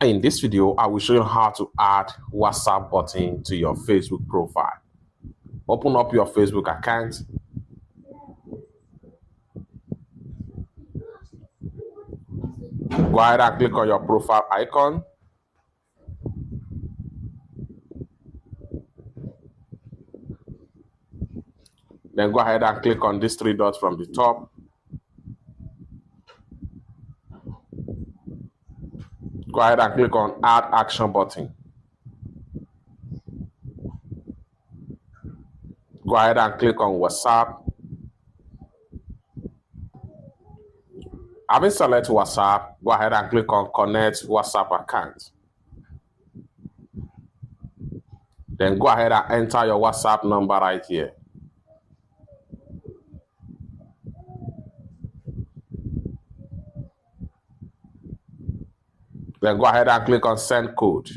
In this video, I will show you how to add WhatsApp button to your Facebook profile. Open up your Facebook account. Go ahead and click on your profile icon. Then go ahead and click on these three dots from the top. Go ahead and click on Add Action button. Go ahead and click on WhatsApp. Having selected WhatsApp, go ahead and click on Connect WhatsApp account. Then go ahead and enter your WhatsApp number right here. Then go ahead and click on Send Code.